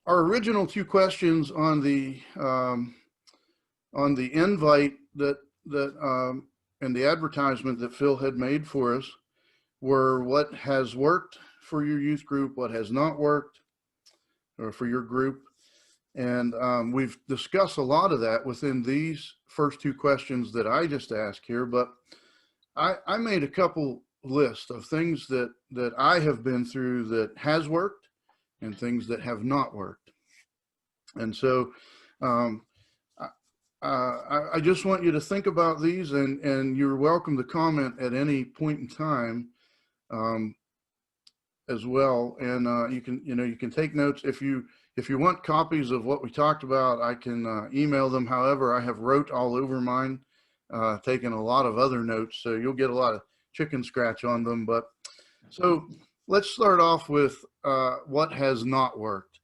our original two questions on the invite that and the advertisement that Phil had made for us were what has worked for your youth group, what has not worked, or for your group. And we've discussed a lot of that within these first two questions that I just asked here, but I made a couple lists of things that I have been through that has worked and things that have not worked. And so I just want you to think about these, and you're welcome to comment at any point in time as well. And you can take notes. If you want copies of what we talked about, I can email them. However, I have wrote all over mine, taken a lot of other notes, so you'll get a lot of chicken scratch on them. But so let's start off with what has not worked.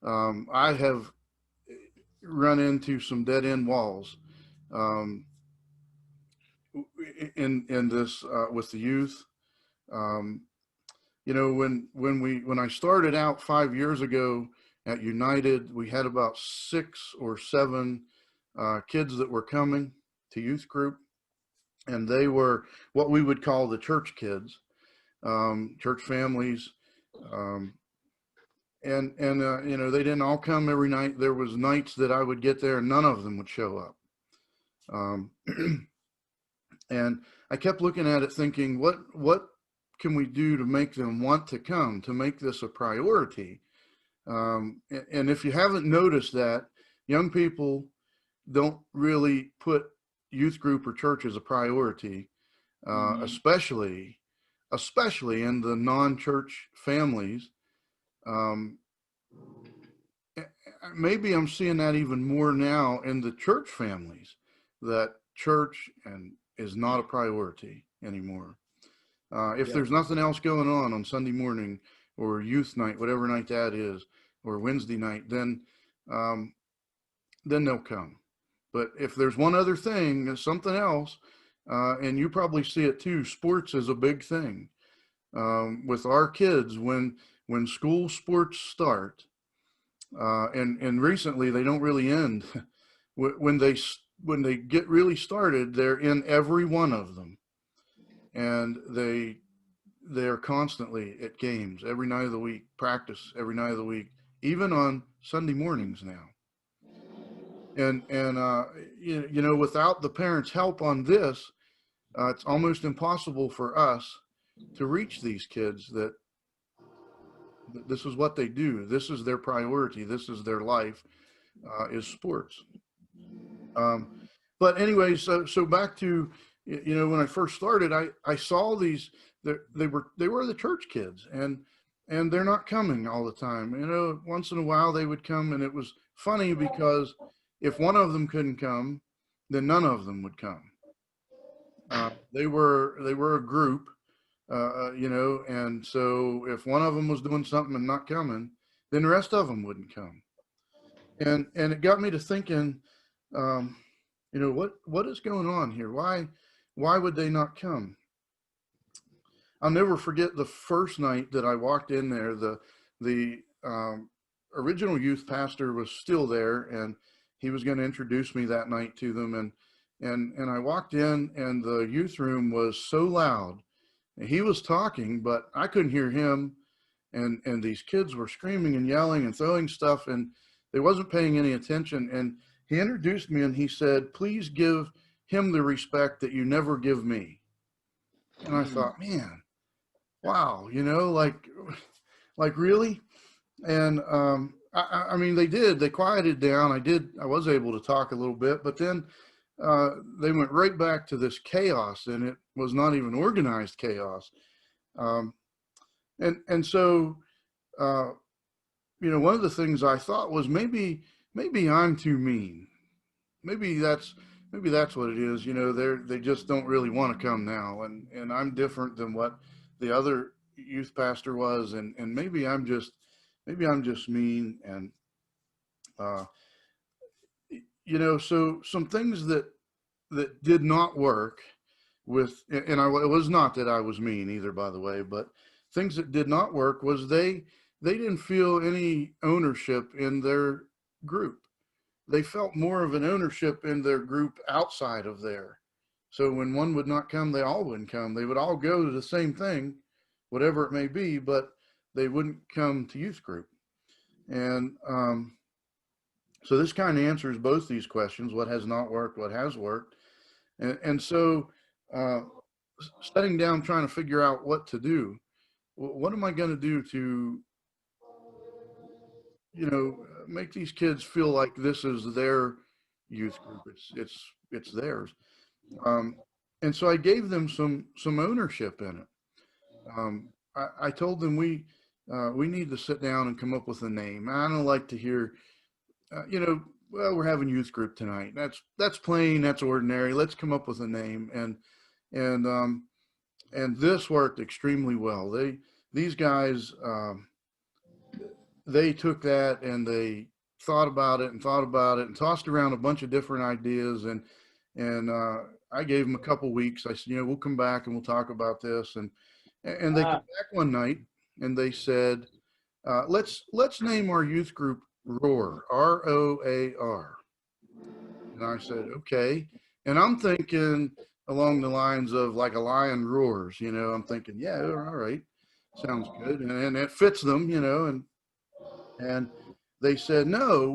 I have run into some dead end walls in this with the youth. You know, when I started out 5 years ago at United, we had about 6 or 7 kids that were coming to youth group, and they were what we would call the church kids, church families. And you know, they didn't all come every night. There was nights that I would get there and none of them would show up. And I kept looking at it thinking, what can we do to make them want to come, to make this a priority? And if you haven't noticed that, young people don't really put youth group or church as a priority, especially in the non-church families. Maybe I'm seeing that even more now in the church families, that church is not a priority anymore. If there's nothing else going on Sunday morning or youth night, whatever night that is, or Wednesday night, then they'll come. But if there's one other thing, something else, and you probably see it too, sports is a big thing. With our kids, when school sports start, and recently they don't really end. When they get really started, they're in every one of them, and they're constantly at games every night of the week, practice every night of the week, even on Sunday mornings now. And you know, without the parents' help on this, it's almost impossible for us to reach these kids that this is what they do. This is their priority. This is their life, is sports. But anyway, so back to, you know, when I first started, I saw these, they were the church kids, and they're not coming all the time. You know, once in a while they would come, and it was funny because if one of them couldn't come, then none of them would come. They were a group. You know, and so if one of them was doing something and not coming, then the rest of them wouldn't come. And it got me to thinking, you know, what is going on here? Why would they not come? I'll never forget the first night that I walked in there. The original youth pastor was still there, and he was going to introduce me that night to them. And I walked in, and the youth room was so loud. He was talking, but I couldn't hear him, and these kids were screaming and yelling and throwing stuff, and they wasn't paying any attention. And he introduced me, and he said, "Please give him the respect that you never give me." And I thought, man, wow, you know, like really? And I mean, they quieted down. I was able to talk a little bit, but then they went right back to this chaos, and it was not even organized chaos. And so, you know, one of the things I thought was maybe I'm too mean. Maybe that's what it is. You know, they just don't really want to come now, and I'm different than what the other youth pastor was, and maybe I'm just mean. And you know, so some things that did not work with, and it was not that I was mean either, by the way, but things that did not work was they they didn't feel any ownership in their group. They felt more of an ownership in their group outside of there. So when one would not come, they all wouldn't come. They would all go to the same thing, whatever it may be, but they wouldn't come to youth group. And so this kind of answers both these questions: what has not worked, what has worked. And so uh, sitting down, trying to figure out what to do. What am I going to do to, make these kids feel like this is their youth group? It's theirs. Um, and so I gave them some ownership in it. I told them we need to sit down and come up with a name. I don't like to hear, well, we're having youth group tonight. That's plain, that's ordinary. Let's come up with a name. And this worked extremely well. These guys, they took that and they thought about it and thought about it and tossed around a bunch of different ideas. And I gave them a couple weeks. I said, we'll come back and we'll talk about this. And they came back one night and they said, let's name our youth group Roar, ROAR. And I said, okay. And I'm thinking along the lines of like a lion roars, I'm thinking, yeah, all right, sounds good. And it fits them, and they said, no,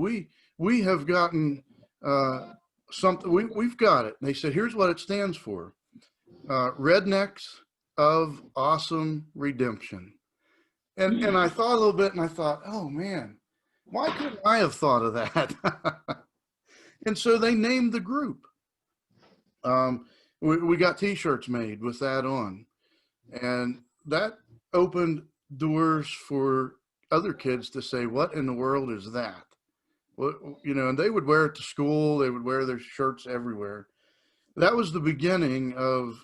we have gotten something, we've got it. And they said, here's what it stands for. Rednecks of Awesome Redemption. And I thought a little bit and I thought, oh man, why couldn't I have thought of that? And so they named the group. We got t-shirts made with that on, and that opened doors for other kids to say, what in the world is that? What, and they would wear it to school. They would wear their shirts everywhere. That was the beginning of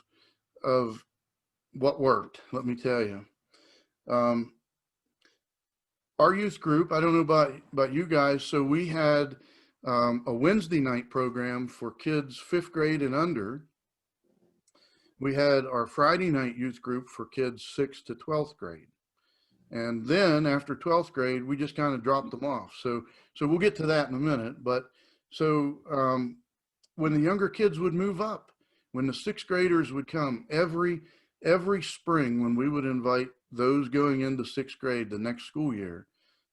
what worked. Let me tell you. Our youth group, I don't know about you guys. So we had a Wednesday night program for kids 5th grade and under. We had our Friday night youth group for kids 6th to 12th grade. And then after 12th grade, we just kind of dropped them off. So we'll get to that in a minute. But so when the younger kids would move up, when the 6th graders would come every spring, when we would invite those going into 6th grade the next school year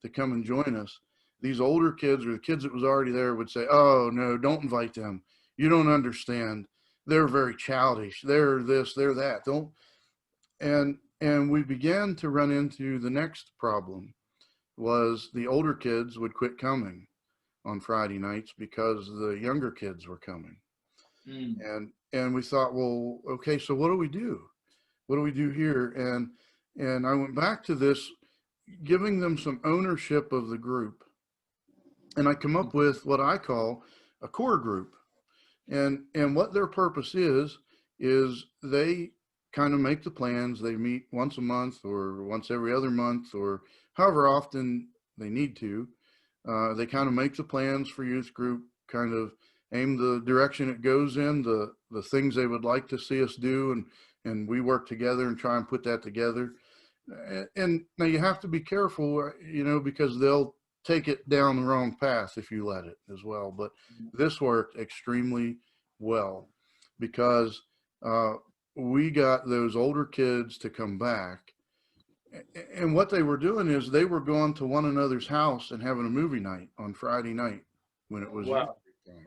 to come and join us, these older kids or the kids that was already there would say, oh no, don't invite them. You don't understand. They're very childish. They're this, they're that. Don't. And we began to run into the next problem was the older kids would quit coming on Friday nights because the younger kids were coming. And we thought, well, okay, so what do we do? What do we do here? And I went back to this, giving them some ownership of the group. And I come up with what I call a core group. And what their purpose is they kind of make the plans. They meet once a month or once every other month or however often they need to. They kind of make the plans for youth group, kind of aim the direction it goes in, the things they would like to see us do, and we work together and try and put that together. And now you have to be careful, because they'll take it down the wrong path if you let it as well. But this worked extremely well because we got those older kids to come back. And what they were doing is they were going to one another's house and having a movie night on Friday night when it was Wow. youth time.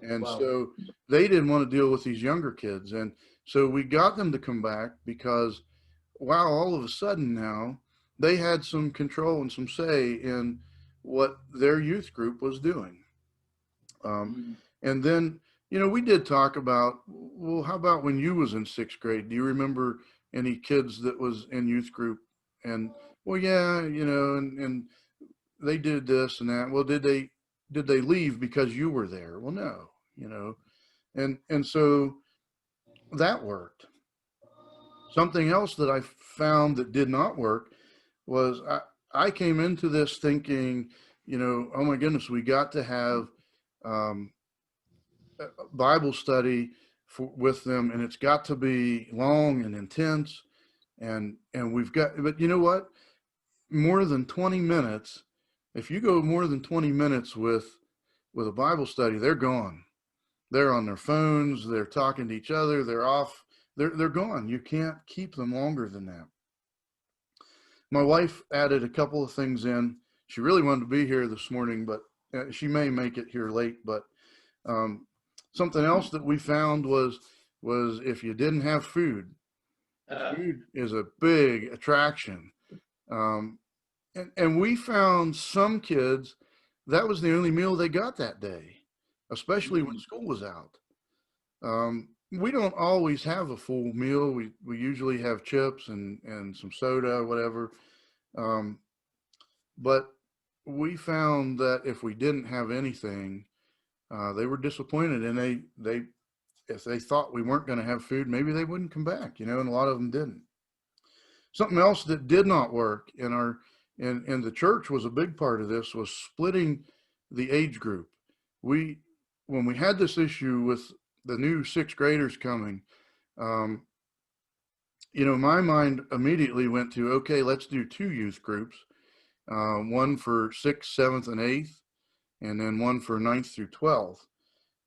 And so they didn't want to deal with these younger kids. And so we got them to come back because, wow, all of a sudden now they had some control and some say in what their youth group was doing. And then, we did talk about, well, how about when you was in 6th grade? Do you remember any kids that was in youth group? And, well, yeah, and they did this and that. Well, did they leave because you were there? Well, no, and so that worked. Something else that I found that did not work was I came into this thinking, oh my goodness, we got to have Bible study with them, and it's got to be long and intense, and we've got. But you know what? more than 20 minutes, if you go more than 20 minutes with a Bible study, they're gone. They're on their phones, they're talking to each other, they're off, they're gone. You can't keep them longer than that. My wife added a couple of things in. She really wanted to be here this morning, but she may make it here late. But um, something else that we found was if you didn't have food, food is a big attraction. Um, and we found some kids that was the only meal they got that day, especially when school was out. We don't always have a full meal. We usually have chips and some soda, whatever. Um, but we found that if we didn't have anything, they were disappointed, and they if they thought we weren't going to have food, maybe they wouldn't come back, and a lot of them didn't. Something else that did not work in the church was a big part of this was splitting the age group. We when we had this issue with the new sixth graders coming, um, my mind immediately went to, okay, let's do two youth groups, one for sixth, seventh, and eighth, and then one for ninth through 12th.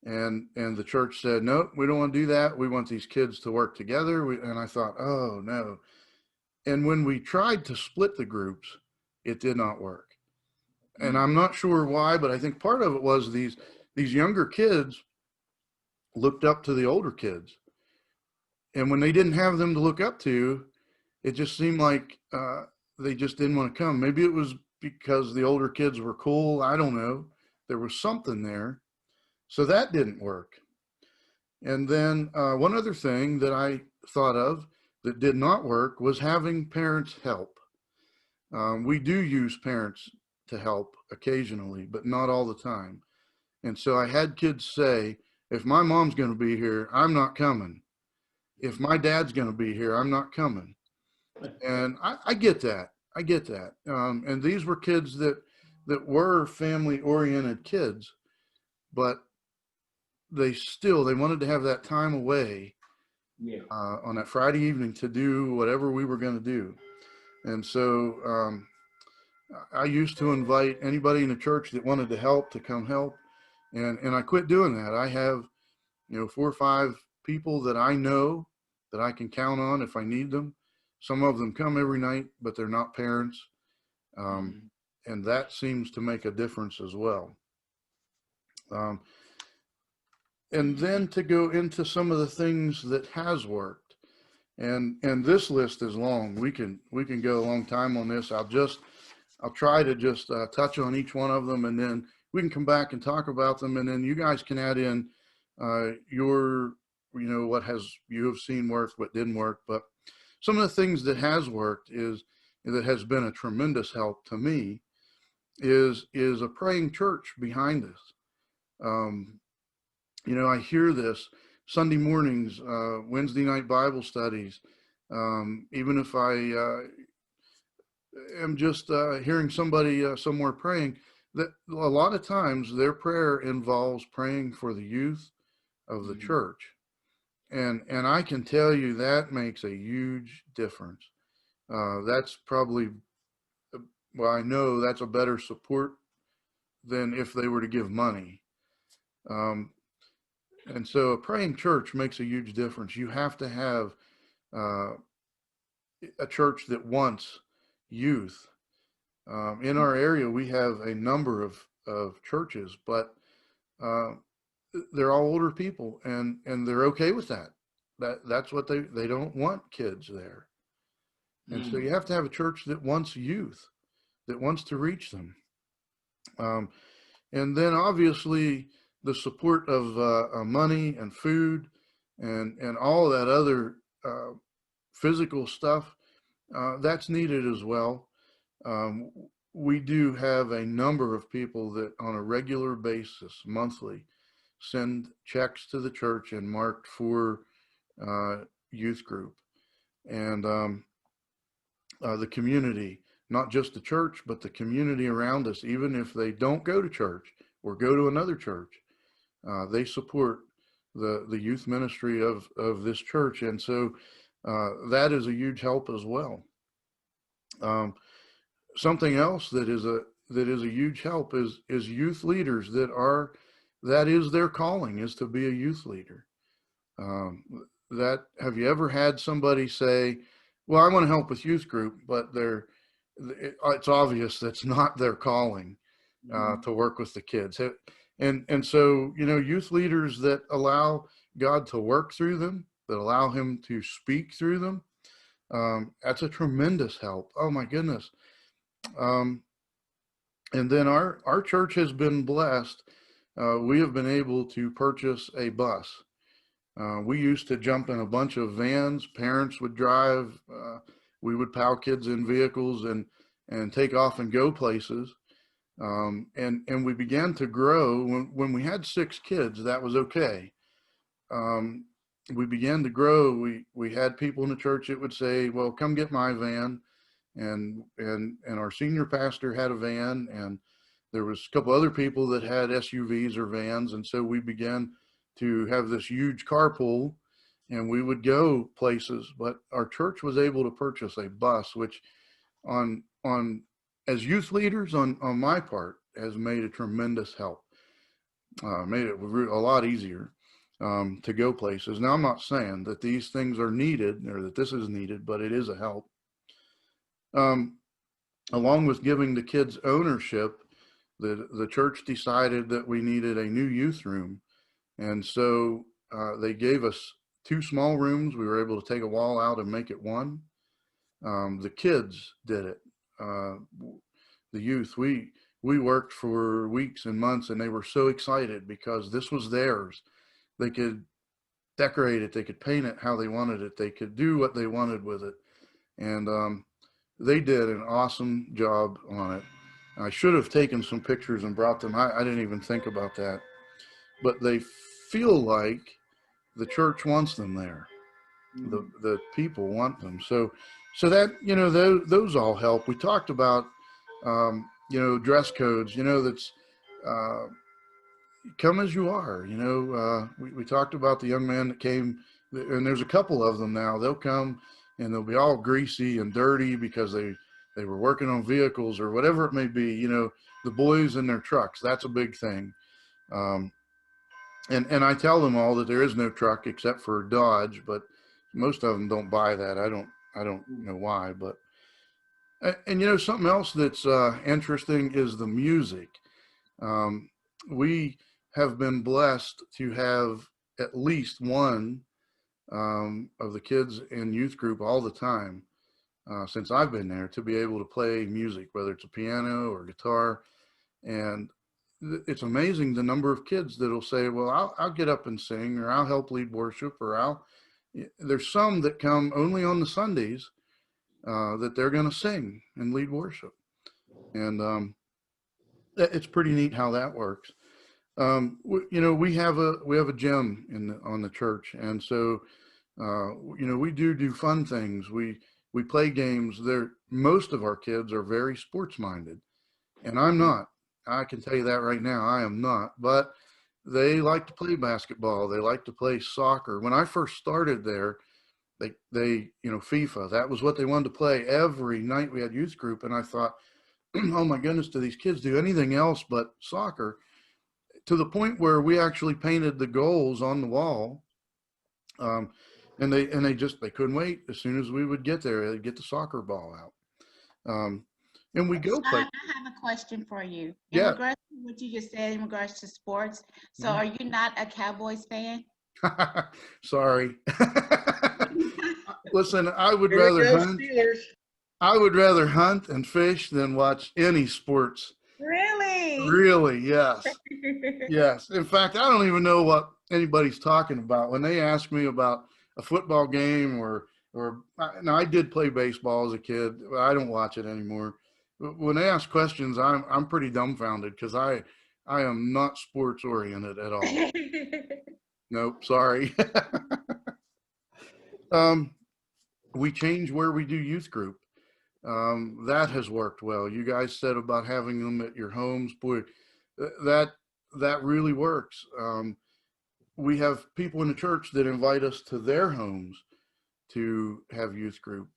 And the church said, no, we don't want to do that. We want these kids to work together. And I thought, oh no. And when we tried to split the groups, it did not work. And I'm not sure why, but I think part of it was these younger kids looked up to the older kids. And when they didn't have them to look up to, it just seemed like they just didn't want to come. Maybe it was because the older kids were cool. I don't know. There was something there. So that didn't work. And then one other thing that I thought of that did not work was having parents help. We do use parents to help occasionally, but not all the time. And so I had kids say, if my mom's going to be here, I'm not coming. If my dad's going to be here, I'm not coming. And I get that. I get that. And these were kids that were family oriented kids, but they wanted to have that time away on that Friday evening to do whatever we were going to do. And so I used to invite anybody in the church that wanted to help to come help. And I quit doing that. I have, 4 or 5 people that I know that I can count on if I need them. Some of them come every night, but they're not parents. And that seems to make a difference as well. And then to go into some of the things that has worked, and this list is long. We can go a long time on this. I'll try to just touch on each one of them, and then we can come back and talk about them, and then you guys can add in your, what you have seen work, what didn't work. But some of the things that has worked that has been a tremendous help to me is a praying church behind us. I hear this Sunday mornings, Wednesday night Bible studies. Even if I am just hearing somebody somewhere praying, that a lot of times their prayer involves praying for the youth of the church. And I can tell you that makes a huge difference. That's probably, well, I know that's a better support than if they were to give money. And so a praying church makes a huge difference. You have to have a church that wants youth. In our area, we have a number of churches, but they're all older people, and they're okay with that. That's what they don't want kids there. And so you have to have a church that wants youth, that wants to reach them. And then obviously the support of money and food and all that other physical stuff, that's needed as well. We do have a number of people that on a regular basis, monthly, send checks to the church and marked for youth group. And the community, not just the church, but the community around us, even if they don't go to church or go to another church, they support the youth ministry of this church. And so that is a huge help as well. something else that is a huge help is youth leaders that is their calling, is to be a youth leader. Um, that have you ever had somebody say, "Well, I want to help with youth group," but it's obvious that's not their calling to work with the kids. And so, youth leaders that allow God to work through them, that allow Him to speak through them, that's a tremendous help. Oh my goodness. Um, and then our church has been blessed. We have been able to purchase a bus. We used to jump in a bunch of vans. Parents would drive. We would pile kids in vehicles and take off and go places. And we began to grow. When we had 6 kids, that was okay. We began to grow. We had people in the church that would say, "Well, come get my van," and our senior pastor had a van, and there was a couple other people that had SUVs or vans, and so we began to have this huge carpool, and we would go places. But our church was able to purchase a bus, which on as youth leaders on my part has made a tremendous help. Made it a lot easier to go places. Now, I'm not saying that these things are needed or that this is needed, but it is a help. Along with giving the kids ownership, the church decided that we needed a new youth room. And so they gave us 2 small rooms. We were able to take a wall out and make it one. The kids did it. The youth, we worked for weeks and months, and they were so excited because this was theirs. They could decorate it. They could paint it how they wanted it. They could do what they wanted with it. And they did an awesome job on it. I should have taken some pictures and brought them. I didn't even think about that. But they feel like the church wants them there. The people want them. So that, those all help. We talked about, dress codes, that's come as you are. We talked about the young man that came, and there's a couple of them now. They'll come and they'll be all greasy and dirty because they were working on vehicles or whatever it may be. The boys in their trucks, that's a big thing. And I tell them all that there is no truck except for Dodge, but most of them don't buy that. I don't know why, but and something else that's interesting is the music. We have been blessed to have at least one of the kids in youth group all the time since I've been there to be able to play music, whether it's a piano or guitar. And it's amazing the number of kids that'll say, "Well, I'll get up and sing, or I'll help lead worship, or there's some that come only on the Sundays that they're going to sing and lead worship." And it's pretty neat how that works. We have a gym on the church, and so we do fun things. We play games. Most of our kids are very sports minded, and I'm not. I can tell you that right now. I am not. But they like to play basketball. They like to play soccer. When I first started there, they FIFA, that was what they wanted to play every night. We had youth group, and I thought, oh my goodness, do these kids do anything else but soccer? To the point where we actually painted the goals on the wall, and they couldn't wait. As soon as we would get there, they'd get the soccer ball out. And we go play. I have a question for you. In Yeah. regards to what you just said in regards to sports, so are you not a Cowboys fan? Sorry. Listen, I would rather hunt and fish than watch any sports. Really? Really, yes. Yes. In fact, I don't even know what anybody's talking about when they ask me about a football game or now I did play baseball as a kid, but I don't watch it anymore. When they ask questions, I'm pretty dumbfounded because I am not sports oriented at all. Nope, sorry. We change where we do youth group. That has worked well. You guys said about having them at your homes. Boy, that really works. We have people in the church that invite us to their homes to have youth group.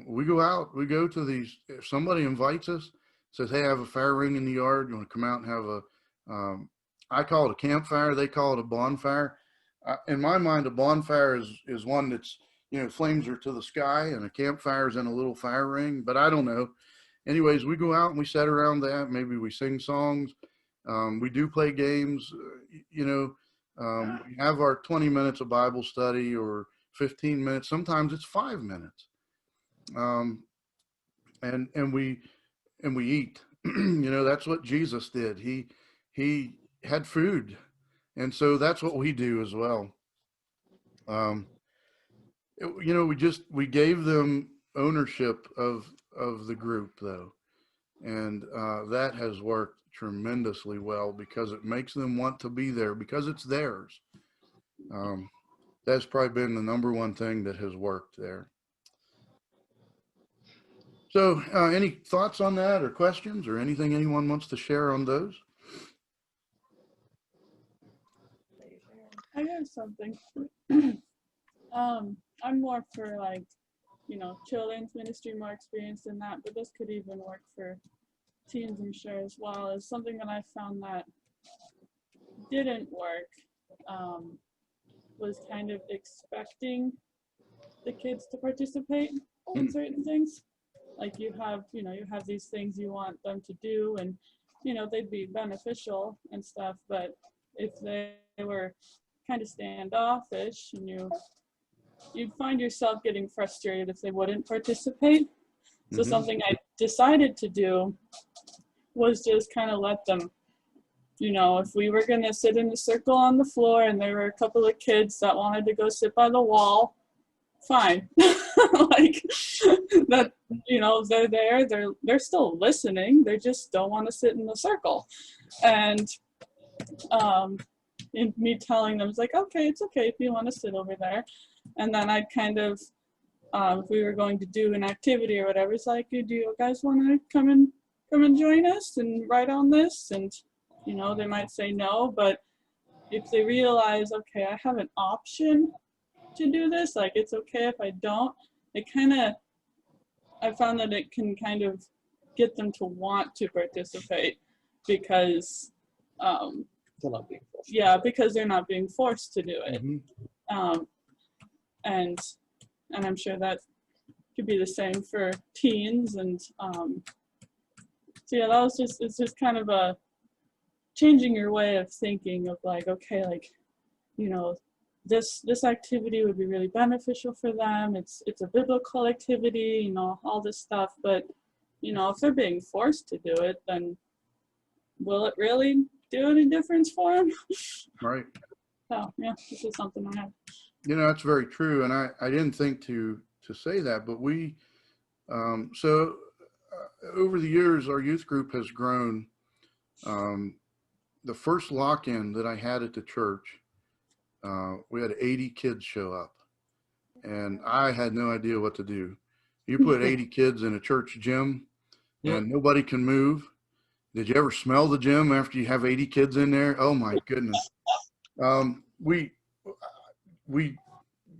We go out, we go to these, if somebody invites us, says, hey, I have a fire ring in the yard, you want to come out and have I call it a campfire, they call it a bonfire. In my mind, a bonfire is one that's, flames are to the sky, and a campfire is in a little fire ring, but I don't know. Anyways, we go out and we sit around that. Maybe we sing songs. We do play games, we have our 20 minutes of Bible study, or 15 minutes. Sometimes it's 5 minutes. Um, and we eat. That's what Jesus did. He had food, and so that's what we do as well. Um, we gave them ownership of the group, though, and that has worked tremendously well, because it makes them want to be there because it's theirs. That's probably been the number one thing that has worked there. So any thoughts on that, or questions, or anything anyone wants to share on those? I have something. I'm more for, like, children's ministry, more experienced in that, but this could even work for teens, I'm sure, as well. Is something that I found that didn't work, was kind of expecting the kids to participate in certain things. Like, you have these things you want them to do, and they'd be beneficial and stuff, but if they were kind of standoffish, and you'd find yourself getting frustrated if they wouldn't participate. So something I decided to do was just kind of let them, if we were going to sit in a circle on the floor and there were a couple of kids that wanted to go sit by the wall, fine. Like, that, they're there, they're still listening, they just don't want to sit in the circle. And in me telling them, it's like, okay, it's okay if you want to sit over there. And then I'd kind of, if we were going to do an activity or whatever, it's like, do you guys want to come and join us and write on this? And they might say no, but if they realize, okay, I have an option to do this, like, it's okay if I don't, I found that it can kind of get them to want to participate, because they're not being forced. Yeah, because they're not being forced to do it. And I'm sure that could be the same for teens. And so yeah, it's just kind of a changing your way of thinking of, like, okay, like, this activity would be really beneficial for them. It's a biblical activity, all this stuff. But if they're being forced to do it, then will it really do any difference for them? Right. So yeah, this is something I have. That's very true. And I didn't think to say that, but we, over the years, our youth group has grown. The first lock-in that I had at the church, we had 80 kids show up, and I had no idea what to do. You put 80 kids in a church gym, and nobody can move. Did you ever smell the gym after you have 80 kids in there? Oh my goodness.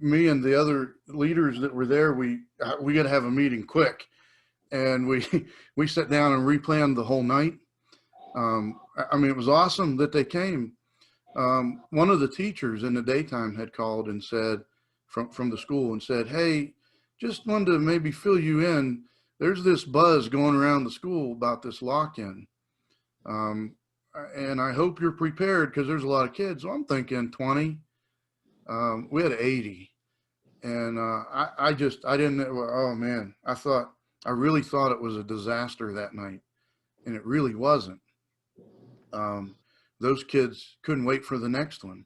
Me and the other leaders that were there, we got to have a meeting quick, and we sat down and replanned the whole night. It was awesome that they came. One of the teachers in the daytime had called and said, from the school, and said, hey, just wanted to maybe fill you in. There's this buzz going around the school about this lock-in. And I hope you're prepared, because there's a lot of kids. So I'm thinking 20. We had 80. And I didn't, oh man, I really thought it was a disaster that night. And it really wasn't. Those kids couldn't wait for the next one.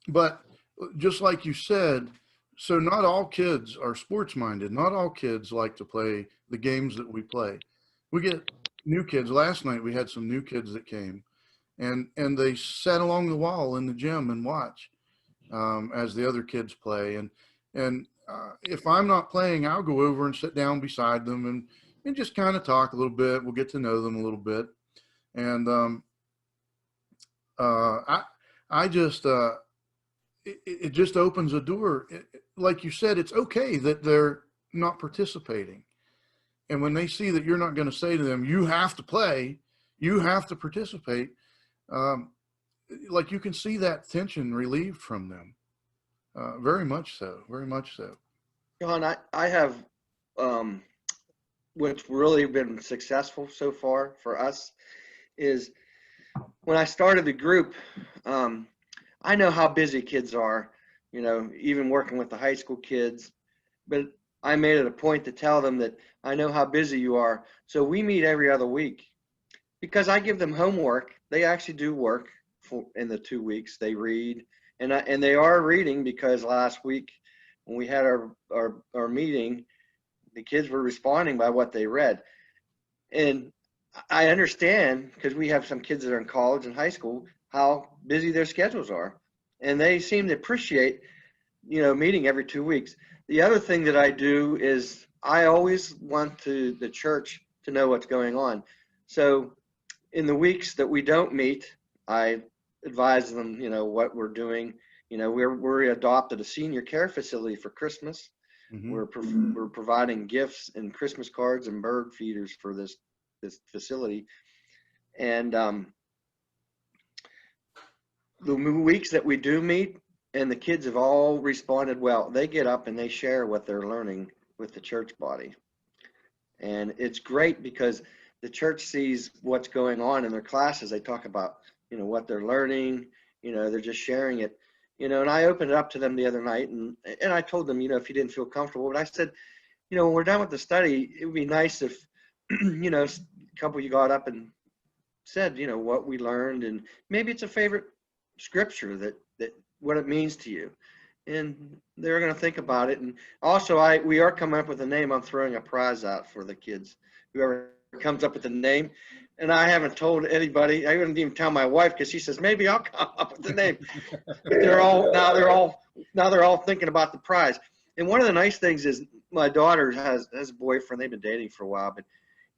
But just like you said, so not all kids are sports minded. Not all kids like to play the games that we play. We get new kids. Last night we had some new kids that came, and they sat along the wall in the gym and watch as the other kids play. And if I'm not playing, I'll go over and sit down beside them and just kind of talk a little bit. We'll get to know them a little bit. And it just opens a door. like you said, it's okay that they're not participating. And when they see that you're not going to say to them, you have to play, you have to participate, um, like you can see that tension relieved from them. Very much so, very much so. John, I have, what's really been successful so far for us is when I started the group, I know how busy kids are, you know, even working with the high school kids, but I made it a point to tell them that I know how busy you are. So we meet every other week because I give them homework. They actually do work in the 2 weeks. They read, and they are reading because last week when we had our meeting, the kids were responding by what they read. And I understand because we have some kids that are in college and high school, how busy their schedules are. And they seem to appreciate, you know, meeting every 2 weeks. The other thing that I do is I always want the church to know what's going on. So in the weeks that we don't meet, I advise them, you know, what we're doing. You know, we're adopted a senior care facility for Christmas. Mm-hmm. We're providing gifts and Christmas cards and bird feeders for this facility. And the weeks that we do meet, and the kids have all responded well. They get up and they share what they're learning with the church body. And it's great because the church sees what's going on in their classes. They talk about, you know, what they're learning, you know, they're just sharing it, you know, and I opened it up to them the other night and I told them, you know, if you didn't feel comfortable, but I said, you know, when we're done with the study, it would be nice if, you know, a couple of you got up and said, you know, what we learned, and maybe it's a favorite scripture that what it means to you, and they're going to think about it. And also we are coming up with a name. I'm throwing a prize out for the kids, whoever comes up with the name. And I haven't told anybody. I wouldn't even tell my wife because she says maybe I'll come up with the name. But they're all thinking about the prize. And one of the nice things is my daughter has a boyfriend. They've been dating for a while, but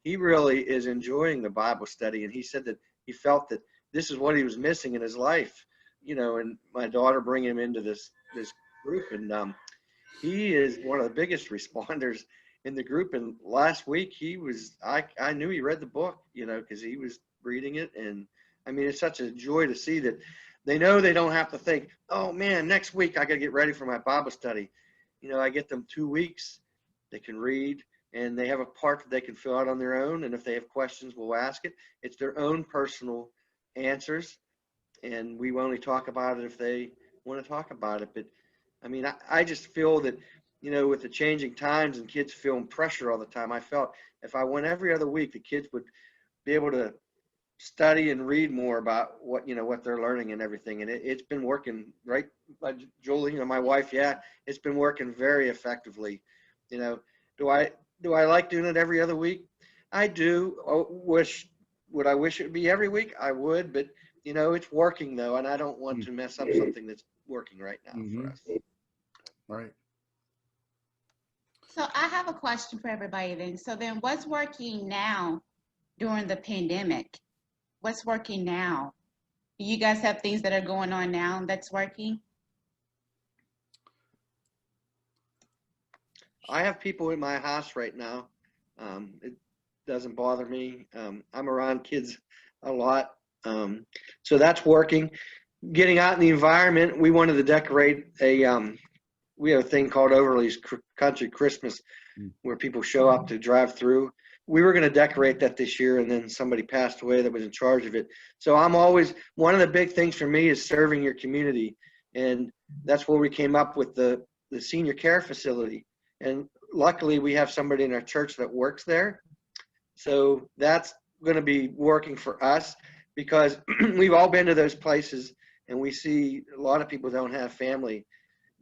he really is enjoying the Bible study. And he said that he felt that this is what he was missing in his life, you know, and my daughter bringing him into this group. And he is one of the biggest responders in the group. And last week I knew he read the book, you know, because he was reading it. And I mean, it's such a joy to see that they know they don't have to think, oh man, next week I got to get ready for my Bible study. You know, I get them 2 weeks, they can read, and they have a part that they can fill out on their own. And if they have questions, we'll ask it. It's their own personal answers. And we only talk about it if they want to talk about it. But I mean, I just feel that, you know, with the changing times and kids feeling pressure all the time, I felt if I went every other week, the kids would be able to study and read more about what, you know, what they're learning and everything. And it's been working, right, Julie, you know, my wife, yeah, it's been working very effectively. You know, do I like doing it every other week? I do. Would I wish it would be every week? I would, but you know, it's working though, and I don't want to mess up something that's working right now for us. Right. So I have a question for everybody then. So then what's working now during the pandemic? What's working now? Do you guys have things that are going on now that's working? I have people in my house right now. It doesn't bother me. I'm around kids a lot. So that's working. Getting out in the environment, we wanted to decorate we have a thing called Overly's Country Christmas where people show up to drive through. We were going to decorate that this year, and then somebody passed away that was in charge of it. So I'm always, one of the big things for me is serving your community. And that's where we came up with the senior care facility. And luckily we have somebody in our church that works there. So that's going to be working for us because we've all been to those places and we see a lot of people don't have family.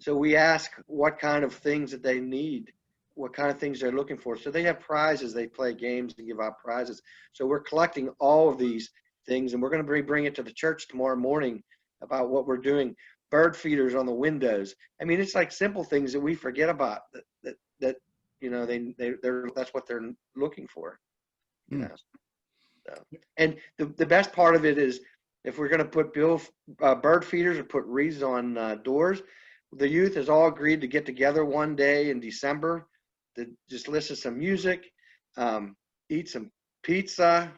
So we ask what kind of things that they need, what kind of things they're looking for. So they have prizes, they play games and give out prizes. So we're collecting all of these things and we're going to bring it to the church tomorrow morning about what we're doing. Bird feeders on the windows. I mean, it's like simple things that we forget about that you know, they're that's what they're looking for. You know? So, and the best part of it is if we're going to put bird feeders or put wreaths on doors, the youth has all agreed to get together one day in December to just listen to some music, eat some pizza,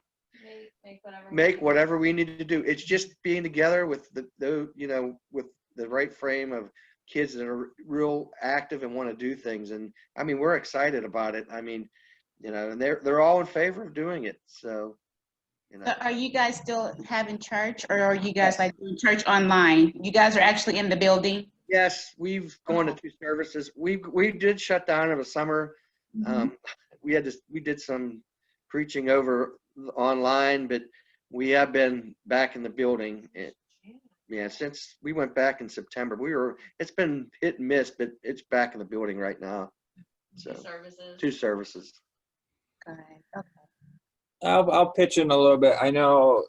make whatever we need to do. It's just being together with with the right frame of kids that are real active and want to do things. And I mean, we're excited about it. I mean, and they're all in favor of doing it. So, So are you guys still having church, or are you guys like doing church online? You guys are actually in the building? yes, we've gone to 2 services. We did shut down in the summer. We did some preaching over online, but we have been back in the building. Since we went back in September, it's been hit and miss, but it's back in the building right now. So 2 services. Good. Okay. I'll pitch in a little bit. I know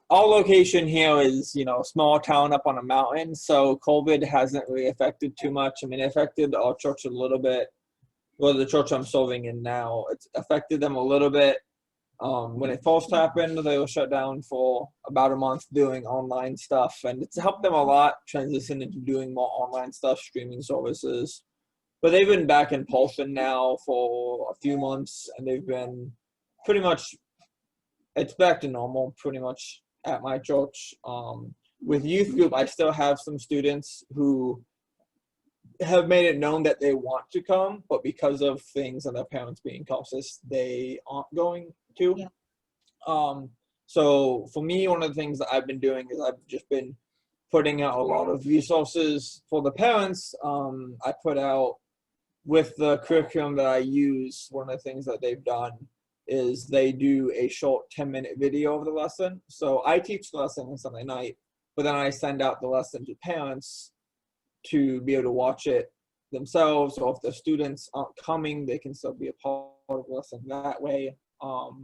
our location here is, a small town up on a mountain, so COVID hasn't really affected too much. I mean, it affected our church a little bit. Well, the church I'm serving in now, it's affected them a little bit. When it first happened, they were shut down for about a month doing online stuff, and it's helped them a lot transition into doing more online stuff, streaming services. But they've been back in person now for a few months, and they've been pretty much, it's back to normal pretty much at my church. With youth group, I still have some students who have made it known that they want to come, but because of things and their parents being cautious, they aren't going to. Yeah. So for me, one of the things that I've been doing is I've just been putting out a lot of resources for the parents. I put out, with the curriculum that I use, one of the things that they've done is they do a short 10-minute video of the lesson. So I teach the lesson on Sunday night, but then I send out the lesson to parents to be able to watch it themselves, or if the students aren't coming, they can still be a part of the lesson that way. So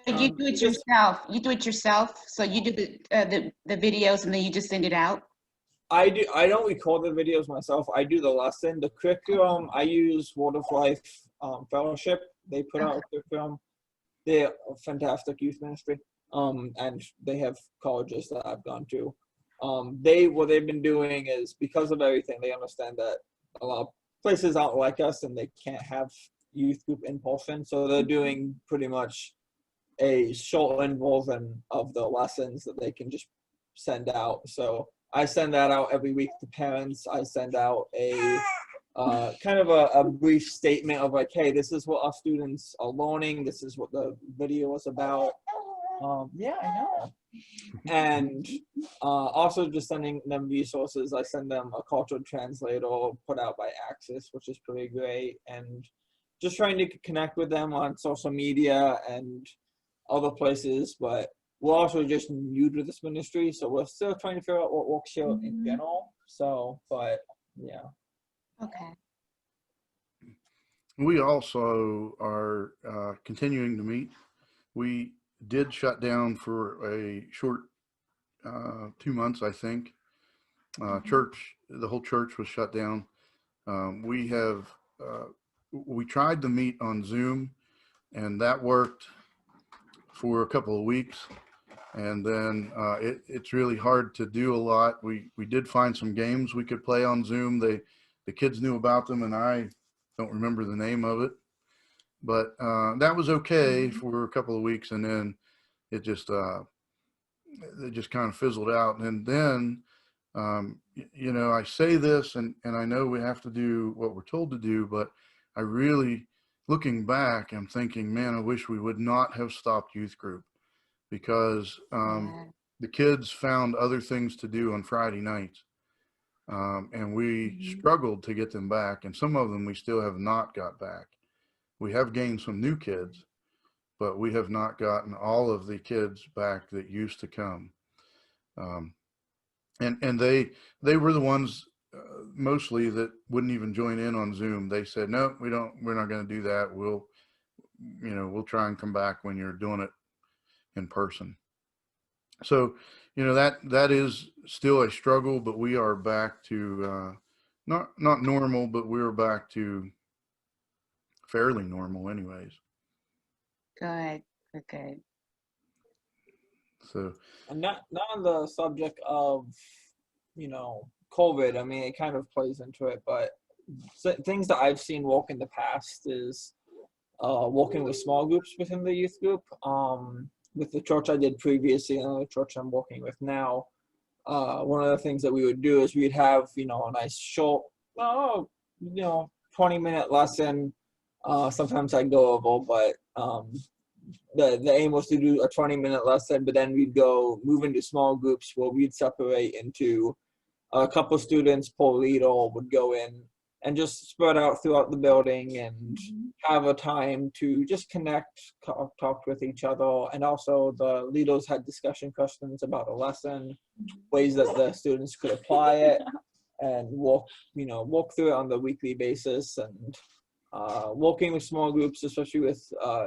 you do it yourself. You do it yourself. So you do the videos and then you just send it out. I don't record the videos myself. I do the lesson. The curriculum, I use Word of Life Fellowship. They put out a curriculum. They're a fantastic youth ministry. And they have colleges that I've gone to. What they've been doing is, because of everything, they understand that a lot of places aren't like us and they can't have youth group in person. So they're doing pretty much a shortened version of the lessons that they can just send out. So I send that out every week to parents. I send out a kind of a brief statement of like, hey, this is what our students are learning. This is what the video is about. Yeah, I know. And also just sending them resources. I send them a cultural translator put out by Axis, which is pretty great. And just trying to connect with them on social media and other places. But we're also just new to this ministry, so we're still trying to figure out what works here in general. So, but yeah. Okay. We also are continuing to meet. We did shut down for a short 2 months, I think. The whole church was shut down. We tried to meet on Zoom, and that worked for a couple of weeks. And then it's really hard to do a lot. We did find some games we could play on Zoom. The kids knew about them, and I don't remember the name of it. But that was okay for a couple of weeks, and then it just kind of fizzled out. And then, I say this, and I know we have to do what we're told to do, but I really, looking back, I'm thinking, man, I wish we would not have stopped youth group, because the kids found other things to do on Friday nights. And we struggled to get them back. And some of them we still have not got back. We have gained some new kids, but we have not gotten all of the kids back that used to come. And they were the ones mostly that wouldn't even join in on Zoom. They said, no, we're not going to do that. We'll try and come back when you're doing it in person. So, that is still a struggle, but we are back to not normal, but we're back to fairly normal anyways. Good. So, And not on the subject of COVID, I mean, it kind of plays into it, but things that I've seen work in the past is working with small groups within the youth group. With the church I did previously and the church I'm working with now, one of the things that we would do is we'd have, a nice short, 20-minute lesson. Sometimes I'd go over, but the aim was to do a 20-minute lesson, but then we'd move into small groups where we'd separate into a couple students per leader would go in and just spread out throughout the building and have a time to just connect, talk with each other. And also the leaders had discussion questions about a lesson, ways that the students could apply it and walk through it on the weekly basis. And working with small groups, especially with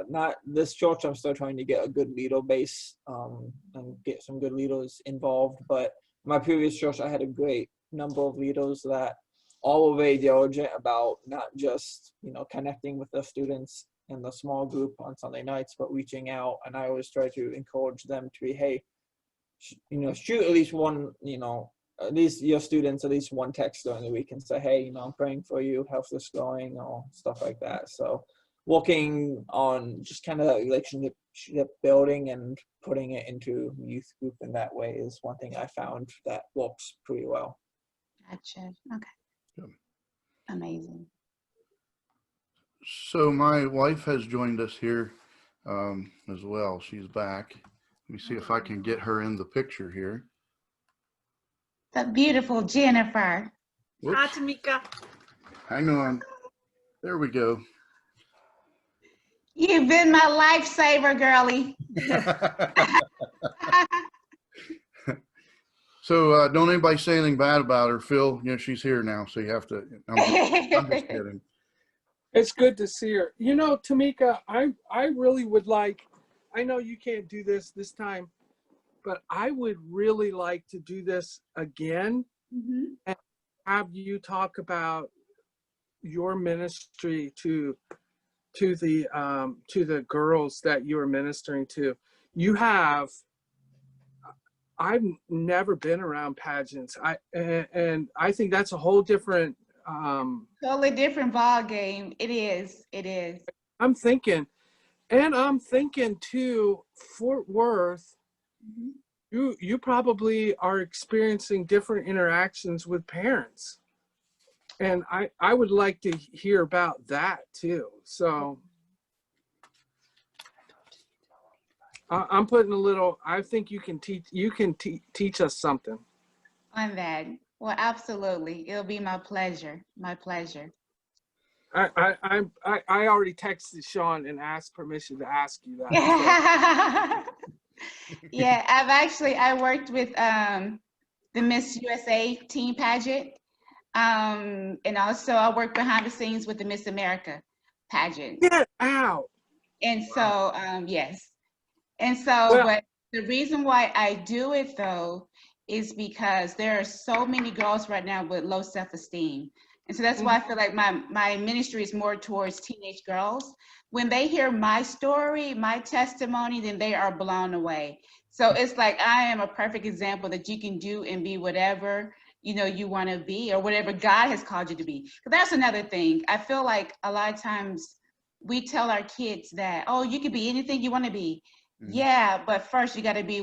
not this church, I'm still trying to get a good leader base and get some good leaders involved. But my previous church, I had a great number of leaders that all were very diligent about not just, connecting with the students in the small group on Sunday nights, but reaching out. And I always try to encourage them to be, hey, shoot at least one, at least your students, at least one text during the week and say, hey, I'm praying for you, how's this going, or stuff like that. So working on just kind of relationship building and putting it into youth group in that way is one thing I found that works pretty well. Gotcha. Okay. Good. Amazing. So my wife has joined us here as well. She's back. Let me see if I can get her in the picture here. The beautiful Jennifer. Whoops. Hi, Tamika. Hang on. There we go. You've been my lifesaver, girlie. So don't anybody say anything bad about her, Phil. She's here now, so you have to. I'm just kidding. It's good to see her. Tamika, I really would like, I know you can't do this time, but I would really like to do this again and have you talk about your ministry to the girls that you are ministering to. I've never been around pageants. And I think that's a whole different Totally different ball game. It is. I'm thinking too, Fort Worth, you probably are experiencing different interactions with parents. And I would like to hear about that too. So I'm putting I think you can teach us something On that. Well, absolutely. It'll be my pleasure. My pleasure. I already texted Sean and asked permission to ask you that. Yeah, I worked with the Miss USA team pageant. And also I work behind the scenes with the Miss America pageant. Get out. And so, yes. And so, but the reason why I do it though, is because there are so many girls right now with low self-esteem. And so that's why I feel like my ministry is more towards teenage girls. When they hear my story, my testimony, then they are blown away. So it's like, I am a perfect example that you can do and be whatever you want to be, or whatever God has called you to be. But that's another thing. I feel like a lot of times we tell our kids that, oh, you can be anything you want to be. Yeah, but first you got to be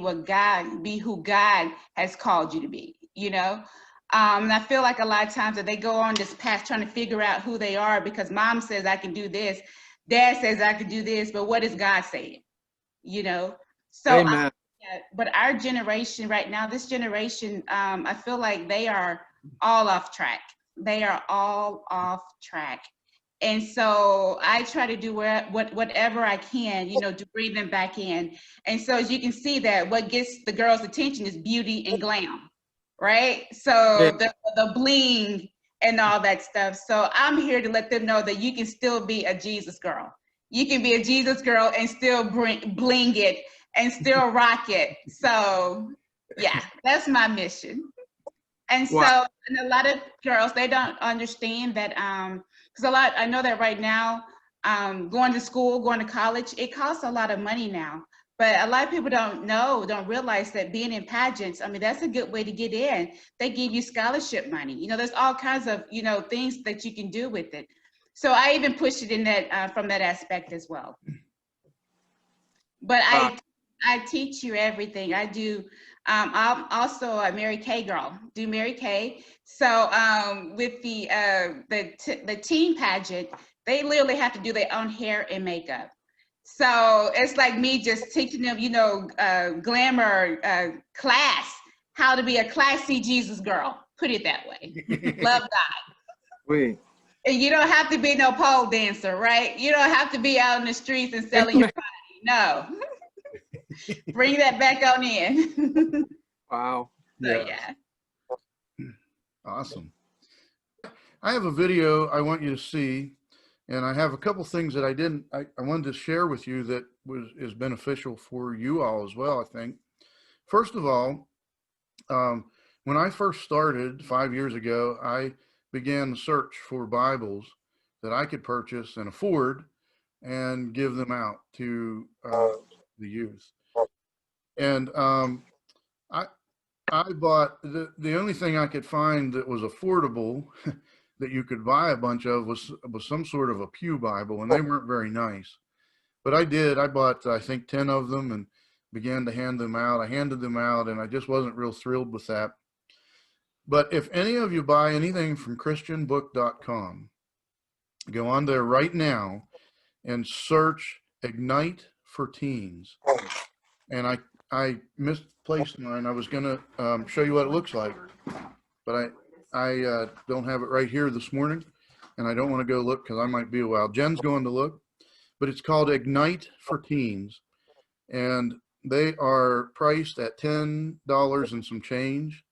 who God has called you to be, And I feel like a lot of times that they go on this path trying to figure out who they are because mom says I can do this, dad says I can do this, but what is God saying? So Amen. But our generation right now, this generation, I feel like they are all off track. They are all off track. And so I try to do whatever I can, to bring them back in. And so as you can see that what gets the girls' attention is beauty and glam, right? So the bling and all that stuff. So I'm here to let them know that you can still be a Jesus girl. You can be a Jesus girl and still bling it and still rock it. So yeah, that's my mission. And so and a lot of girls, they don't understand that, because I know that right now, going to school, going to college, it costs a lot of money now. But a lot of people don't realize that being in pageants, I mean, that's a good way to get in. They give you scholarship money. You know, there's all kinds of, you know, things that you can do with it. So I even pushed it in that, from that aspect as well. But I teach you everything. I do, I'm also a Mary Kay girl, do Mary Kay. So with the teen pageant, they literally have to do their own hair and makeup. So it's like me just teaching them, you know, glamour class, how to be a classy Jesus girl, put it that way. Love God. We. And you don't have to be no pole dancer, right? You don't have to be out in the streets and selling your body. No. Bring that back on in. Wow. So, yeah. Awesome. I have a video I want you to see, and I have a couple things that I wanted to share with you that is beneficial for you all as well, I think. First of all, when I first started 5 years ago, I began the search for Bibles that I could purchase and afford and give them out to the youth. And I bought the only thing I could find that was affordable that you could buy a bunch of was some sort of a pew Bible, and they weren't very nice. But I bought I think 10 of them and began to hand them out. I handed them out, and I just wasn't real thrilled with that. But if any of you buy anything from christianbook.com, go on there right now and search Ignite for Teens. And I misplaced mine. I was going to show you what it looks like, but I don't have it right here this morning, and I don't want to go look because I might be a while. Jen's going to look, but it's called Ignite for Teens, and they are priced at $10 and some change,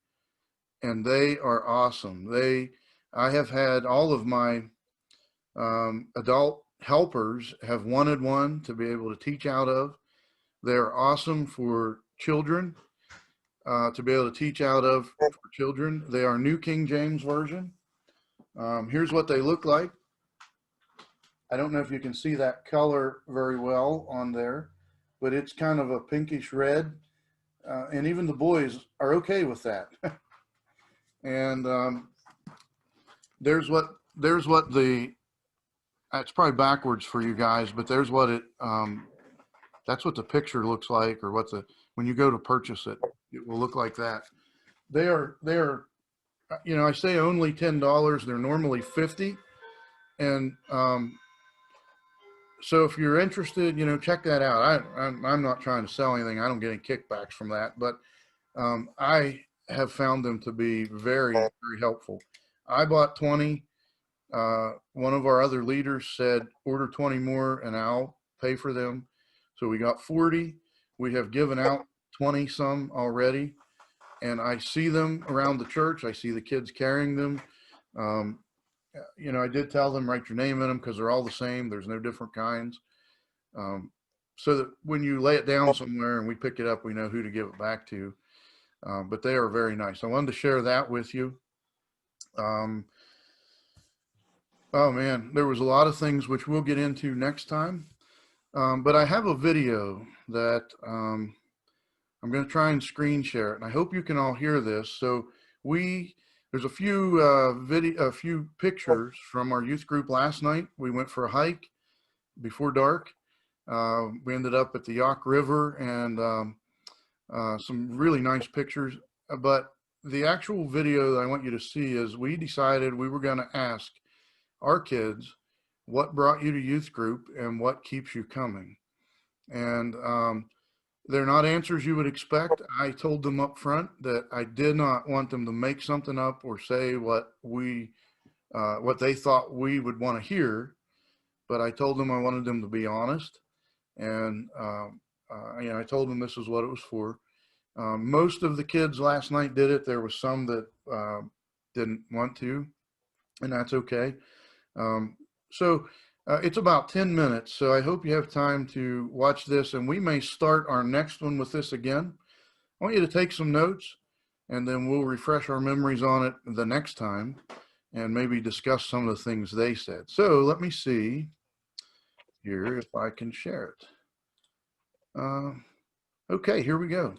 and they are awesome. I have had all of my adult helpers have wanted one to be able to teach out of. They're awesome for children, to be able to teach out of for children. They are New King James Version. Here's what they look like. I don't know if you can see that color very well on there, but it's kind of a pinkish red, and even the boys are okay with that. And there's what it's probably backwards for you guys, but there's what that's what the picture looks like, or when you go to purchase it, it will look like that. They are, you know, I say only $10. They're normally $50. And so if you're interested, you know, check that out. I'm not trying to sell anything. I don't get any kickbacks from that, but I have found them to be very, very helpful. I bought 20. One of our other leaders said, order 20 more and I'll pay for them. So we got 40. We have given out 20 some already. And I see them around the church. I see the kids carrying them. You know, I did tell them, write your name in them because they're all the same. There's no different kinds. So that when you lay it down somewhere and we pick it up, we know who to give it back to. But they are very nice. I wanted to share that with you. Oh man, there was a lot of things which we'll get into next time. But I have a video that I'm going to try and screen share it, and I hope you can all hear this. So there's a few pictures from our youth group last night. We went for a hike before dark. We ended up at the Oct River, and some really nice pictures. But the actual video that I want you to see is we decided we were going to ask our kids what brought you to youth group and what keeps you coming. And they're not answers you would expect. I told them up front that I did not want them to make something up or say what they thought we would want to hear, but I told them I wanted them to be honest. And you know, I told them this is what it was for. Most of the kids last night did it. There was some that didn't want to, and that's okay. So it's about 10 minutes. So I hope you have time to watch this, and we may start our next one with this again. I want you to take some notes, and then we'll refresh our memories on it the next time and maybe discuss some of the things they said. So let me see here if I can share it. Okay, here we go.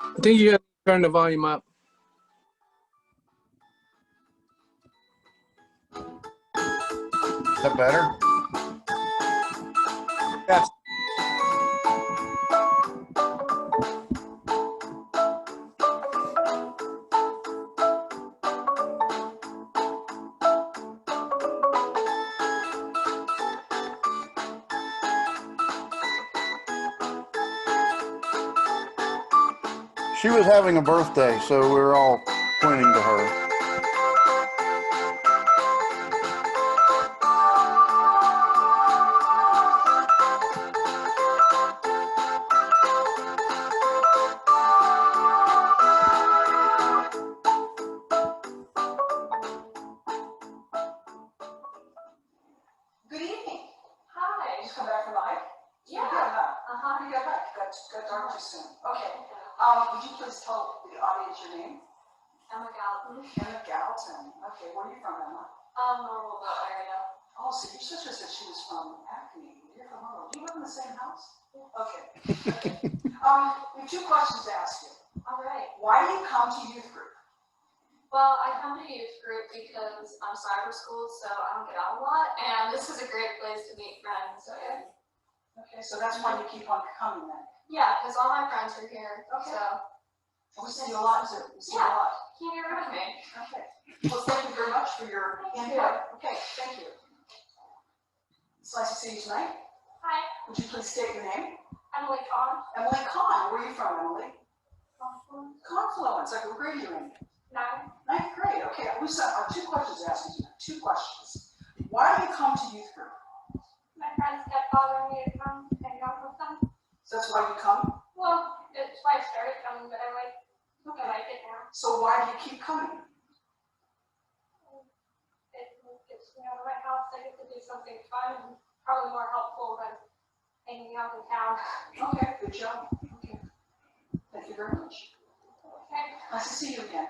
I think you got to turn the volume up. Is that better? Yes. She was having a birthday, so we were all pointing to her. Good evening. Hi. Did you come back from live? Yeah. You got back. Got dark too soon. Okay. Would you please tell the audience your name? Emma Gallatin. Emma Gallatin. Okay. Where are you from, Emma? Norwalk area. Oh, so your sister said she was from Acme. You're from Norwalk. Do you live in the same house? Okay. We have two questions to ask you. All right. Why do you come to youth group? Well, I come to youth group because I'm cyber school, so I don't get out a lot, and this is a great place to meet friends. And Okay. So that's why you keep on coming then. yeah, because all my friends are here. Okay. So We see you a lot too. We see you a lot. can't get rid of me. Okay. Well, thank you very much for your input. Okay, thank you. It's nice to see you tonight. Hi, Would you please state your name? Emily Kahn. Emily Kahn. Where are you from, Emily? Confluence. Like, what grade are you in? 9. Ninth grade. Okay, we have two questions to ask you tonight. Two questions. Why do you come to youth group? My friends kept bothering me to come hang out with them. So that's why you come? Well, it's why I started coming, but I like it now. So why do you keep coming? It gets me out of my house. I get to do something fun and probably more helpful than hanging out in town. Okay, good job. Okay. Thank you very much. Okay. Nice to see you again.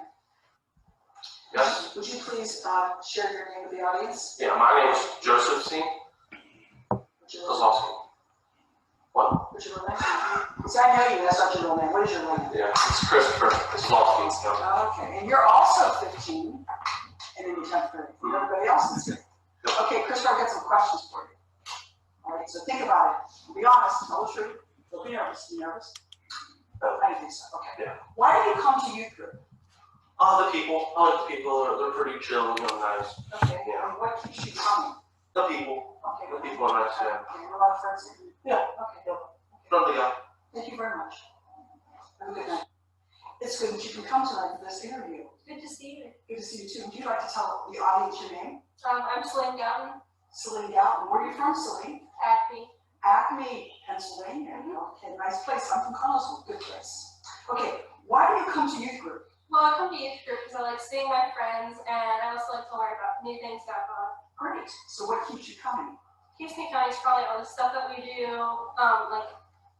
Yes. Would you please share your name with the audience? Yeah, my name is Joseph C. What's your real name? Kozlowski. What? What's your real name? See, I know you, that's not your real name. What is your real name? Yeah, it's Christopher Kozlowski. So. Okay, and you're also 15 and in your 10th grade. Everybody else is here. Okay, Christopher, I've got some questions for you. All right, so think about it. Be honest, tell the truth. Don't be nervous. Be nervous? No. I don't think so. Okay. Yeah. Why do you come to youth group? The people. I like the people. They're pretty chill and nice. Okay. Yeah. And what keeps you coming? The people. Okay. The people are nice, yeah. Okay, you have a lot of friends here? Yeah. Okay. Friendly guy. Thank you very much. Have a good night. It's good that you can come tonight for this interview. Good to see you. Good to see you too. Would you like to tell the audience your name? I'm Celine Gowton, Celine Galton. Where are you from, Celine? Acme. Acme, Pennsylvania. Okay, nice place. I'm from Connellsville. Good place. Okay, why do you come to youth group? Well, I come to youth group because I like seeing my friends, and I also like to learn about new things that go on. Great. So what keeps you coming? Keeps me coming is probably all the stuff that we do, like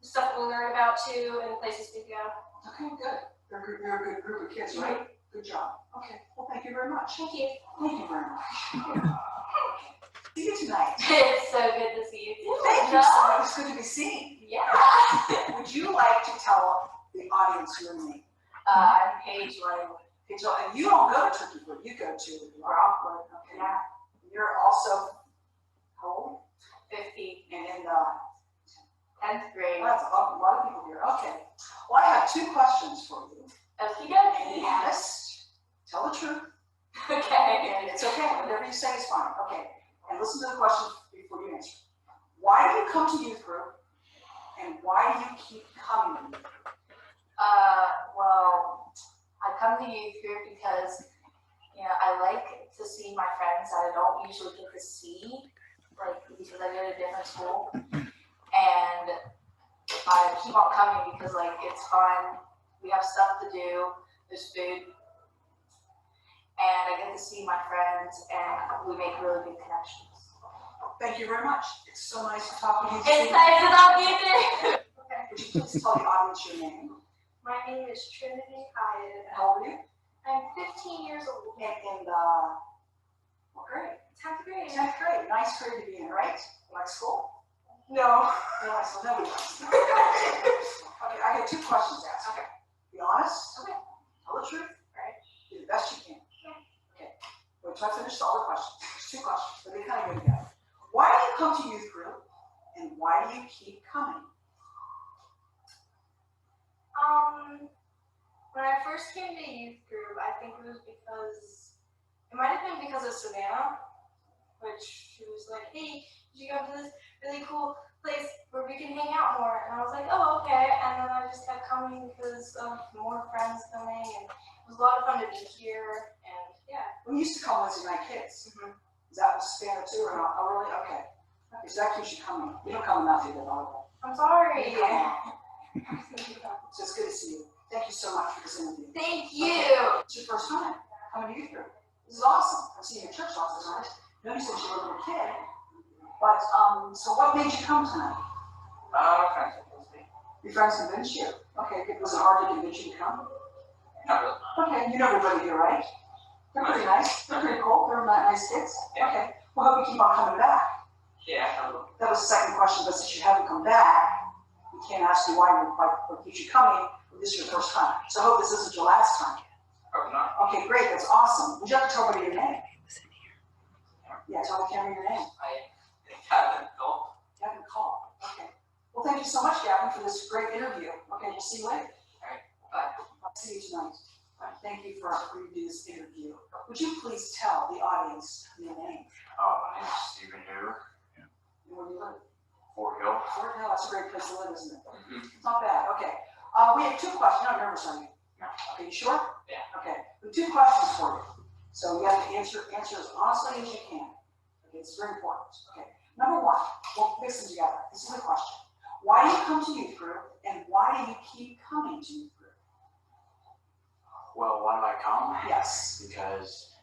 the stuff that we learn about too, and the places we go. Okay, good. You're a good group of kids, right? Good job. Okay, well, thank you very much. Thank you. Thank you very much. See you tonight. It's so good to see you too. Thank you so much. It's good to be seen. Yeah. Would you like to tell the audience your name? I'm Paige Lane. Okay, so, and you don't go to Turkey, but you go to Rockwood. Okay. Yeah. You're also how old? 15. And in 10th grade. well, that's a lot of people here. Okay. Well, I have two questions for you. Okie And dokie. be honest, tell the truth, Okay. and it's okay. Whatever you say is fine. Okay. And listen to the questions before you answer. Why do you come to youth group, and why do you keep coming? Well, I come to youth group because, I like to see my friends that I don't usually get to see, like, because I go to a different school. And I keep on coming because, like, it's fun. We have stuff to do. There's food. And I get to see my friends, and we make really good connections. Thank you very much. It's so nice to talk with you. It's nice to talk to you too. Okay. Would you please tell the audience your name? My name is Trinity Hyatt. How old are you? I'm 15 years old. And what grade? 10th grade. 10th grade. Nice grade to be in, right? You like school? No. You like school? Nobody likes school. Okay, I got 2 questions to ask. Okay. Be honest. Okay. Tell the truth. Right. Do the best you can. Okay. We'll try to finish all the questions. There's 2 questions, but they kind of go together. Why do you come to youth group, and why do you keep coming? When I first came to youth group, I think it was because, it might have been because of Savannah, which she was like, hey, you should go to this really cool place where we can hang out more. And I was like, oh, okay. And then I just kept coming because of more friends coming, and it was a lot of fun to be here. And yeah. We used to come Wednesday night kids. Is that Savannah too, or not? Oh, really? Okay. Okay, so that keeps you coming. You don't come enough either, volleyball. I'm sorry. So it's good to see you. Thank you so much for this interview. Thank you. Okay. It's your first time coming to youth group. This is awesome. I've seen you at church lots of times. I know you said you were a little kid. But, so what made you come tonight? Friends convinced me. Your friends convinced you? Okay, good. Was it hard to convince you to come? Not really. Okay, you know everybody here, right? They're pretty nice. They're pretty cool. They're nice kids. Yeah. Okay. Well, hope you keep on coming back. Yeah, I will. That was the second question, but since you haven't come back, we can't ask you what keeps you coming. This is your first time. So I hope this isn't your last time. Probably not. Okay, great. That's awesome. Would you have to tell everybody your name? Yeah, tell the camera your name. I haven't called. Gavin Call. Okay. Well, thank you so much, Gavin, for this great interview. Okay, we'll see you later. All right, bye. I'll see you tonight. Thank you for agreeing to do this interview. Would you please tell the audience your name? My name is Stephen New, And where do you live? Fort Hill. Fort Hill, that's a great place to live, isn't it? Mhm. It's not bad. Okay. We have 2 questions. You're not nervous, are you? No. Okay, you sure? Yeah. Okay. We have 2 questions for you. So you have to answer as honestly as you can. Okay, it's very important. Okay. Number 1, we'll mix them together. This is the question. Why do you come to youth group, and why do you keep coming to youth group? Well, why do I come? Yes. Because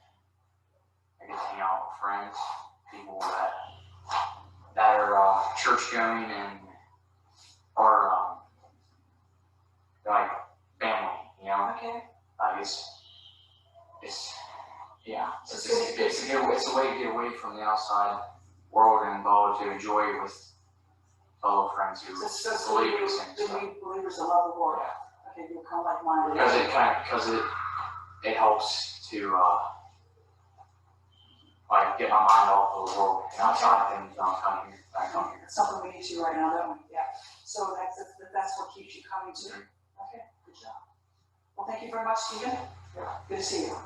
I get to hang out with friends, people that are church going and are like family, you know? Okay. It's a way to get away from the outside world and to enjoy with fellow friends who believe in the same stuff. Believers that love the Lord. Yeah. Okay, you're kind of like-minded. Because it helps to like get my mind off of the world and outside things. I come here. It's something we need to right now, don't we? Yeah. So that's what keeps you coming to. Okay, good job. Well, thank you very much, Stephen. Good to see you.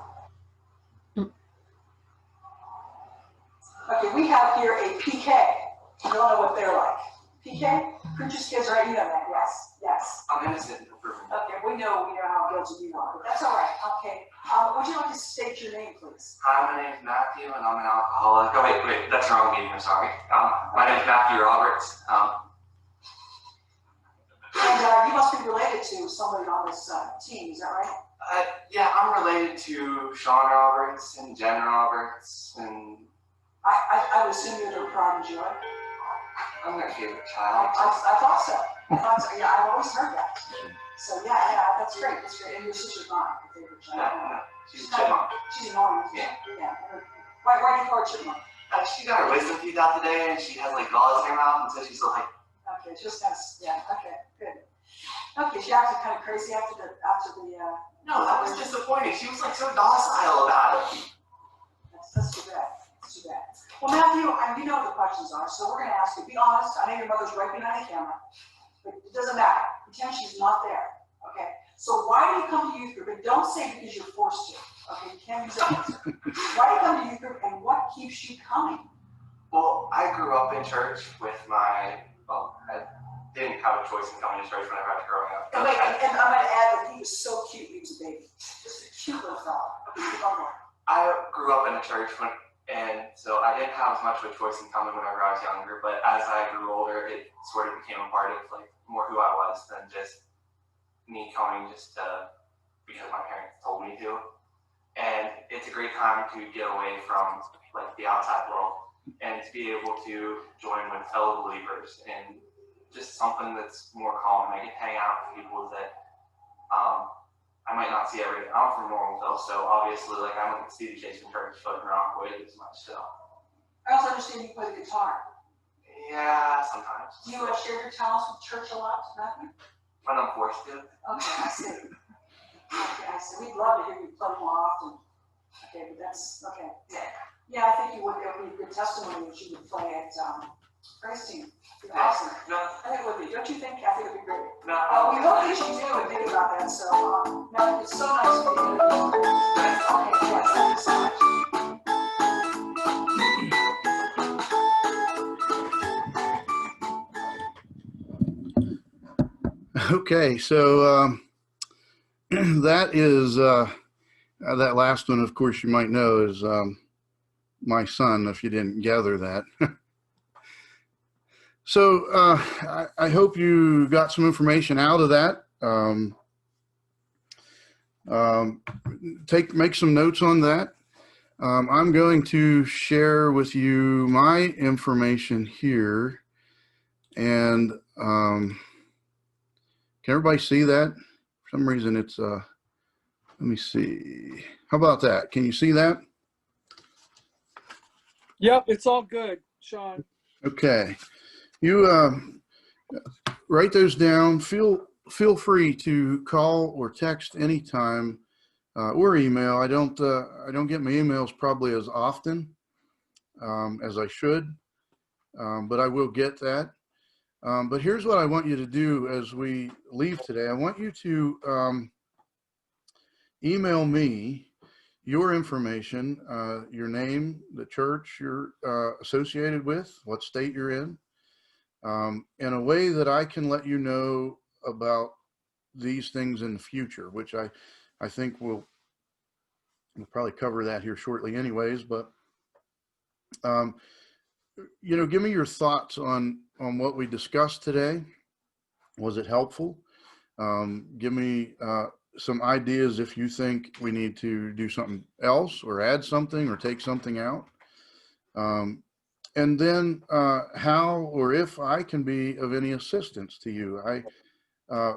Okay, we have here a PK. You don't know what they're like. PK? Preacher's kids, right? You know that, yes, yes. I'm innocent until proven. Okay, we know how guilty you are, but that's all right. Okay. Would you like to state your name, please? Hi, my name is Matthew, and I'm an alcoholic. Oh, wait, that's the wrong meeting. I'm sorry. My name is Matthew Roberts. And you must be related to somebody on this team, is that right? Yeah, I'm related to Sean Roberts and Jen Roberts, and I would assume you're their pride and joy. I'm their favorite child. I thought so. Yeah, I've always heard that. So yeah, that's great. That's great. And your sister's not your favorite child. No, she's a chipmunk. She's annoying. Yeah. Why do you call her chipmunk? She got her wisdom teeth out today, and she has like gauze in her mouth, and so she's like. Okay, just as okay, good. Okay, she acted kind of crazy after the. No, that was disappointing. She was like so docile about it. That's too bad. That's too bad. Well, Matthew, you know what the questions are, so we're going to ask you. Be honest. I know your mother's right behind the camera, but it doesn't matter. Pretend she's not there. Okay. So why do you come to youth group? And don't say because you're forced to. Okay, you can't use that answer. Why do you come to youth group, and what keeps you coming? Well, I grew up in church with my. Well, I didn't have a choice in coming to church whenever I was growing up. And wait, and I'm going to add that he was so cute. He was a baby. Just a cute little fella. I grew up in a church and so I didn't have as much of a choice in coming whenever I was younger, but as I grew older, it sort of became a part of like more who I was than just me coming just because my parents told me to. And it's a great time to get away from like the outside world and to be able to join with fellow believers and just something that's more calm. I get to hang out with people that I might not see everything. I'm from Normanville, so obviously, like, I don't get to see the kids from church like in Rockwood as much. So. I also understand you play the guitar. Yeah, sometimes. Do you share your talents with church a lot, Matthew? When I'm forced to. Okay, I see. Okay, I see. We'd love to hear you play more often. Okay, but that's, okay. Yeah, I think you would, it would be a good testimony if you would play at Praise Team. It'd be awesome. No. I think it would be. Don't you think, Kathy? It would be great. No. We hope that you do and think about that. So, no, it's so nice to be here. Okay, yes, thank you so much. Okay, so that is that last one. Of course, you might know is my son. If you didn't gather that. So I hope you got some information out of that. Make some notes on that. I'm going to share with you my information here, and can everybody see that? For some reason it's, let me see. How about that? Can you see that? Yep, it's all good, Sean. Okay. You write those down. Feel free to call or text anytime, or email. I don't get my emails probably as often as I should, but I will get that. But here's what I want you to do as we leave today. I want you to email me your information, your name, the church you're associated with, what state you're in a way that I can let you know about these things in the future, which I think we'll probably cover that here shortly anyways, but you know, give me your thoughts on what we discussed today. Was it helpful? Give me some ideas if you think we need to do something else or add something or take something out. And then how or if I can be of any assistance to you. I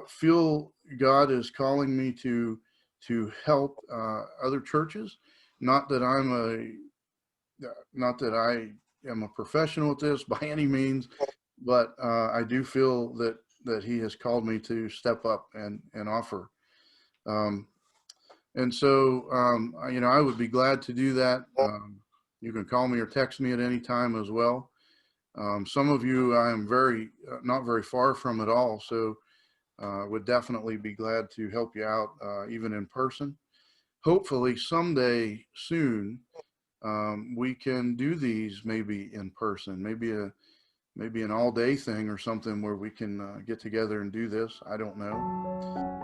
feel God is calling me to help other churches. Not that I am a professional at this by any means, but I do feel that He has called me to step up and offer. And so, you know, I would be glad to do that. You can call me or text me at any time as well. Some of you I am not very far from at all, so would definitely be glad to help you out, even in person. Hopefully someday soon we can do these maybe in person, maybe an all-day thing or something where we can get together and do this. I don't know.